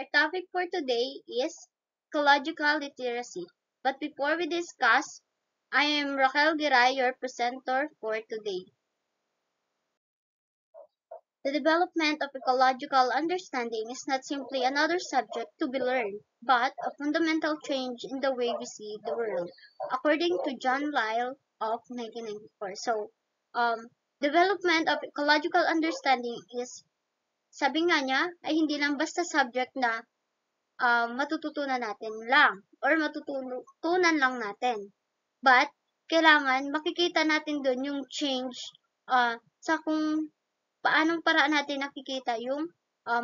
Our topic for today is ecological literacy. But before we discuss, I am Raquel Giray, your presenter for today. The development of ecological understanding is not simply another subject to be learned, but a fundamental change in the way we see the world, according to John Lyle of 1994. Development of ecological understanding is, sabi nga niya, ay hindi lang basta subject na matututunan natin lang or matututunan lang natin. But, kailangan makikita natin doon yung change sa kung paanong paraan natin nakikita yung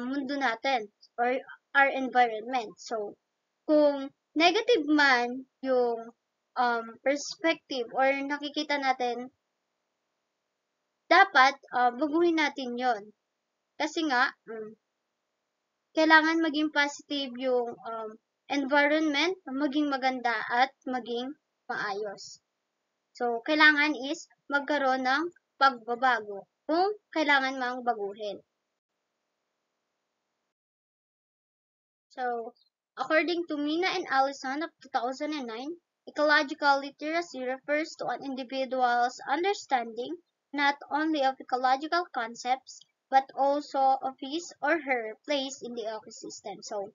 mundo natin or our environment. So, kung negative man yung perspective or nakikita natin, dapat baguhin natin yon. Kasi nga, kailangan maging positive yung environment, maging maganda at maging maayos. So, kailangan is magkaroon ng pagbabago kung kailangan mang baguhin. So, according to Mina and Allison of 2009, ecological literacy refers to an individual's understanding not only of ecological concepts, but also of his or her place in the ecosystem. So,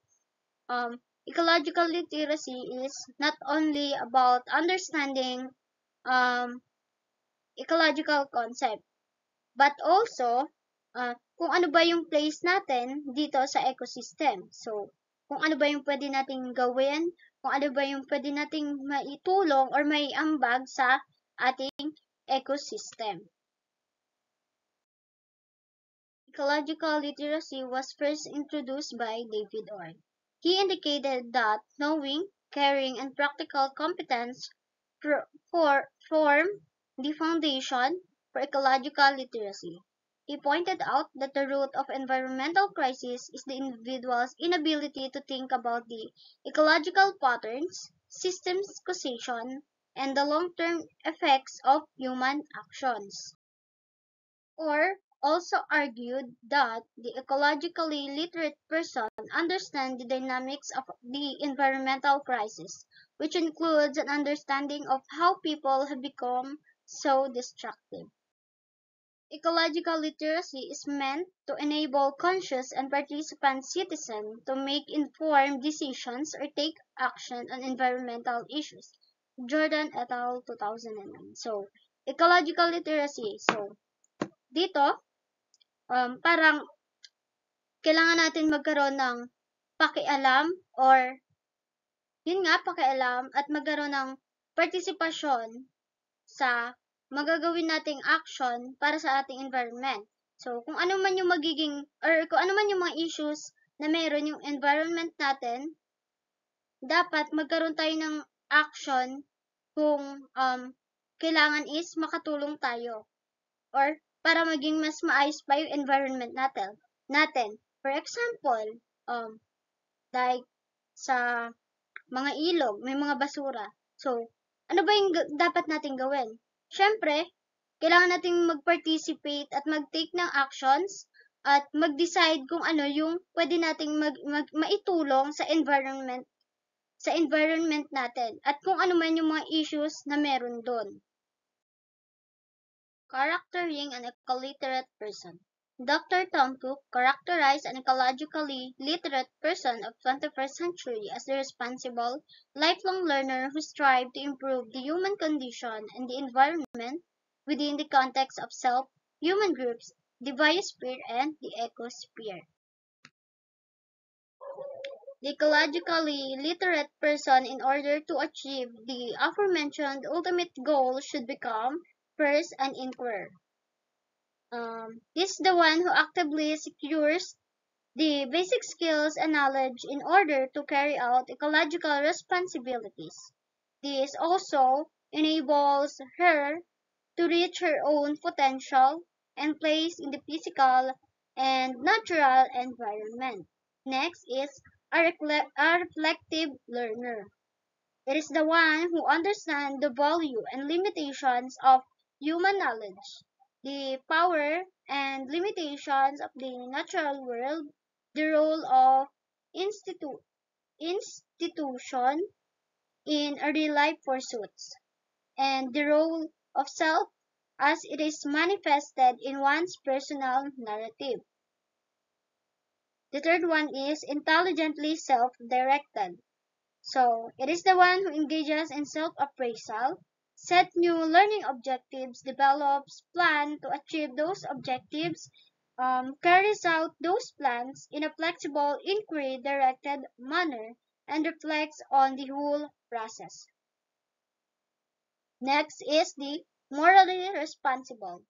ecological literacy is not only about understanding ecological concept, but also kung ano ba yung place natin dito sa ecosystem. So, kung ano ba yung pwede nating gawin, kung ano ba yung pwede nating maitulong or maiambag sa ating ecosystem. Ecological literacy was first introduced by David Orr. He indicated that knowing, caring, and practical competence form the foundation for ecological literacy. He pointed out that the root of environmental crisis is the individual's inability to think about the ecological patterns, systems causation, and the long-term effects of human actions. Or also argued that the ecologically literate person understands the dynamics of the environmental crisis, which includes an understanding of how people have become so destructive. Ecological literacy is meant to enable conscious and participant citizens to make informed decisions or take action on environmental issues. Jordan et al. 2009. So, ecological literacy. So, dito, parang kailangan natin magkaroon ng pakialam or yun nga, pakialam at magkaroon ng partisipasyon sa magagawin nating action para sa ating environment. So, kung ano man yung magiging or kung ano man yung mga issues na meron yung environment natin, dapat magkaroon tayo ng action kung kailangan is makatulong tayo or para maging mas maayos pa yung environment natin. For example, like sa mga ilog, may mga basura. So, ano ba yung dapat nating gawin? Siyempre, kailangan nating mag-participate at mag-take ng actions at mag-decide kung ano yung pwede nating maitulong sa environment natin at kung ano man yung mga issues na meron doon. Characterizing an ecoliterate person. Dr. Tom Cook characterized an ecologically literate person of 21st century as the responsible, lifelong learner who strives to improve the human condition and the environment within the context of self, human groups, the biosphere, and the ecosphere. The ecologically literate person, in order to achieve the aforementioned ultimate goal, should become first an inquirer. This is the one who actively secures the basic skills and knowledge in order to carry out ecological responsibilities. This also enables her to reach her own potential and place in the physical and natural environment. Next is a reflective learner. It is the one who understands the value and limitations of human knowledge, the power and limitations of the natural world, the role of institu- institution in early life pursuits, and the role of self as it is manifested in one's personal narrative. The third one is intelligently self-directed. So, it is the one who engages in self-appraisal, sets new learning objectives, develops plans to achieve those objectives, carries out those plans in a flexible, inquiry-directed manner, and reflects on the whole process. Next is the morally responsible.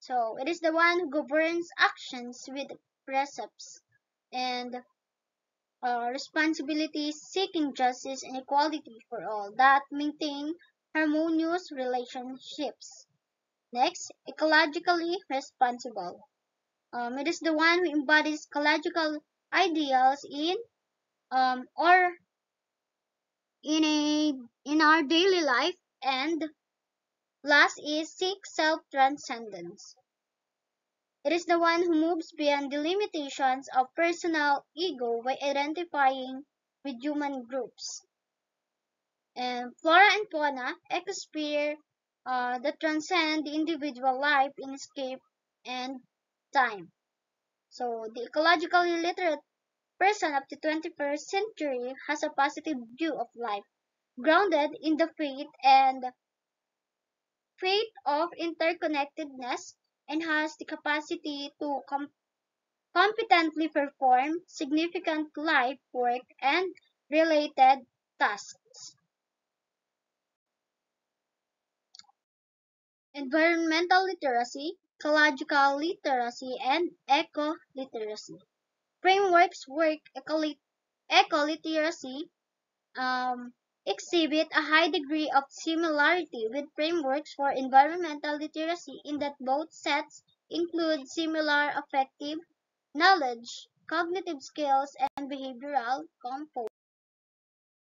So, it is the one who governs actions with precepts and responsibilities seeking justice and equality for all that maintain harmonious relationships. Next, ecologically responsible. It is the one who embodies ecological ideals or in a in our daily life. And last is seek self-transcendence. It is the one who moves beyond the limitations of personal ego by identifying with human groups. And flora and fauna, ecosphere that transcend the individual life in escape and time. So the ecologically literate person of the 21st century has a positive view of life, grounded in the faith of interconnectedness, and has the capacity to competently perform significant life work and related tasks. Environmental literacy, ecological literacy, and eco-literacy. Frameworks work eco-literacy exhibit a high degree of similarity with frameworks for environmental literacy in that both sets include similar affective knowledge, cognitive skills, and behavioral components.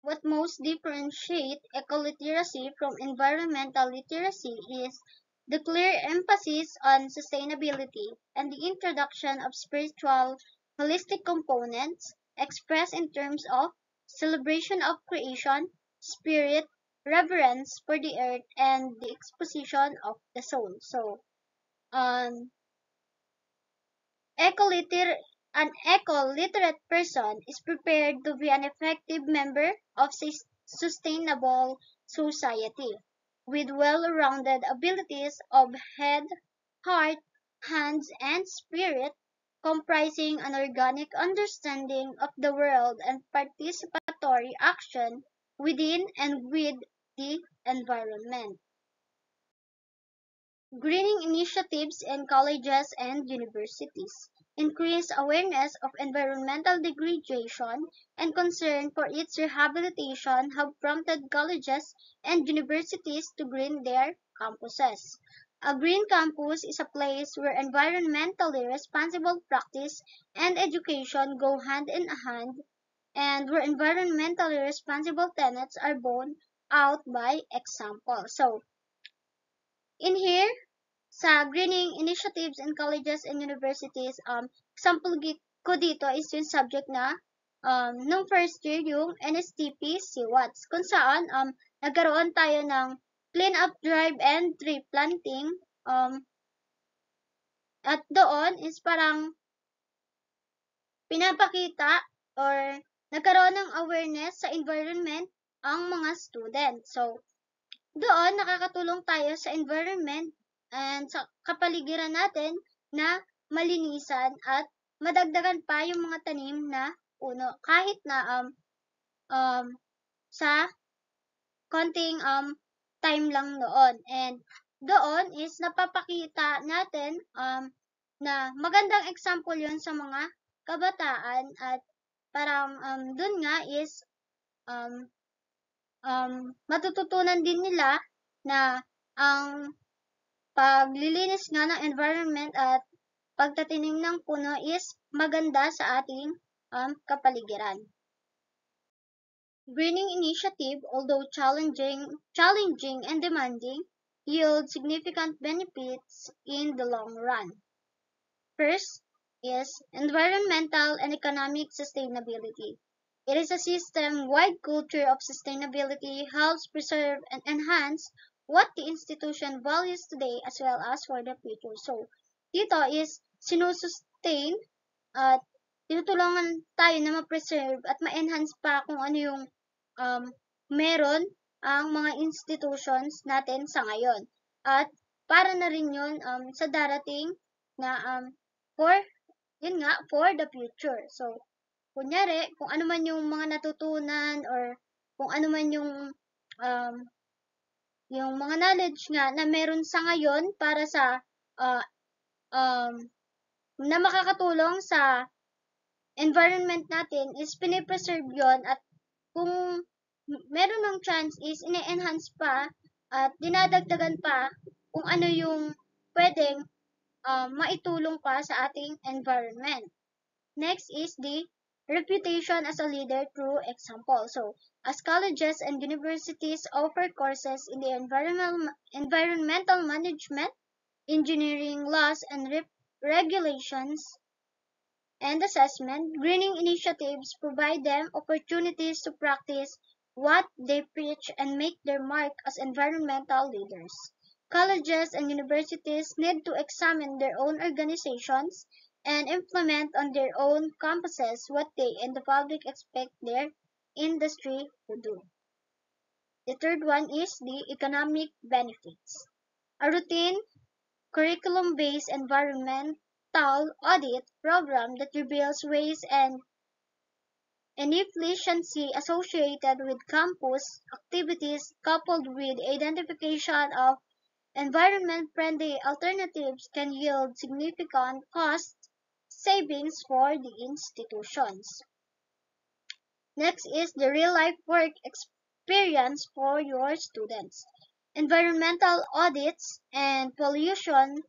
What most differentiate ecoliteracy from environmental literacy is the clear emphasis on sustainability and the introduction of spiritual holistic components expressed in terms of celebration of creation, spirit, reverence for the earth, and the exposition of the soul. So, um, Ecoliter- an eco-literate person is prepared to be an effective member of sustainable society with well-rounded abilities of head, heart, hands, and spirit, comprising an organic understanding of the world and participatory action within and with the environment. Greening initiatives in colleges and universities. Increased awareness of environmental degradation and concern for its rehabilitation have prompted colleges and universities to green their campuses. A green campus is a place where environmentally responsible practice and education go hand in hand and where environmentally responsible tenets are borne out by example. So, in here, sa greening initiatives in colleges and universities, example ko dito is yung subject na nung first year yung NSTP CWATS, kung saan nagkaroon tayo ng clean up drive and tree planting, at doon is parang pinapakita or nagkaroon ng awareness sa environment ang mga student. So, doon nakakatulong tayo sa environment and sa kapaligiran natin na malinisan at madagdagan pa yung mga tanim na puno kahit na um, sa konting time lang noon. And doon is napapakita natin na magandang example yon sa mga kabataan at parang dun nga is um, matututunan din nila na ang paglilinis nga ng environment at pagtatanim ng puno is maganda sa ating kapaligiran. Greening initiative, although challenging and demanding, yield significant benefits in the long run. First, is environmental and economic sustainability. It is a system-wide culture of sustainability helps preserve and enhance what the institution values today as well as for the future. So, dito is sinusustain at tinutulungan tayo na ma-preserve at ma-enhance pa kung ano yung um, meron ang mga institutions natin sa ngayon. At para na rin yun sa darating na for yun nga, for the future. So, kunyari, kung ano man yung mga natutunan or kung ano man um, yung mga knowledge nga na meron sa ngayon para sa uh, um, na makakatulong sa environment natin is pinipreserve yon at kung meron ng chance is ine-enhance pa at dinadagdagan pa kung ano yung pwedeng maitulong pa sa ating environment. Next is the reputation as a leader through example. So, as colleges and universities offer courses in the environmental management, engineering, laws, and regulations, and assessment, greening initiatives provide them opportunities to practice what they preach and make their mark as environmental leaders. Colleges and universities need to examine their own organizations and implement on their own campuses what they and the public expect their industry to do. The third one is the economic benefits. A routine curriculum-based environmental audit program that reveals waste and inefficiency associated with campus activities coupled with identification of environment-friendly alternatives can yield significant cost savings for the institutions. Next is the real-life work experience for your students. Environmental audits and pollution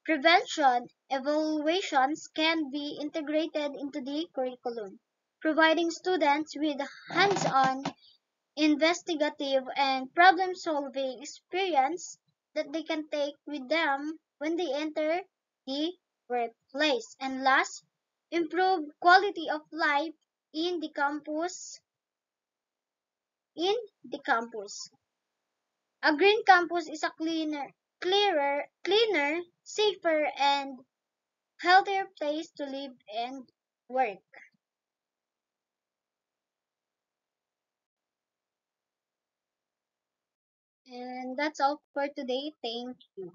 prevention evaluations can be integrated into the curriculum, providing students with hands-on, investigative, and problem-solving experience that they can take with them when they enter the workplace. And last, improve quality of life in the campus in the campus. A green campus is a cleaner, safer, and healthier place to live and work. And that's all for today. Thank you.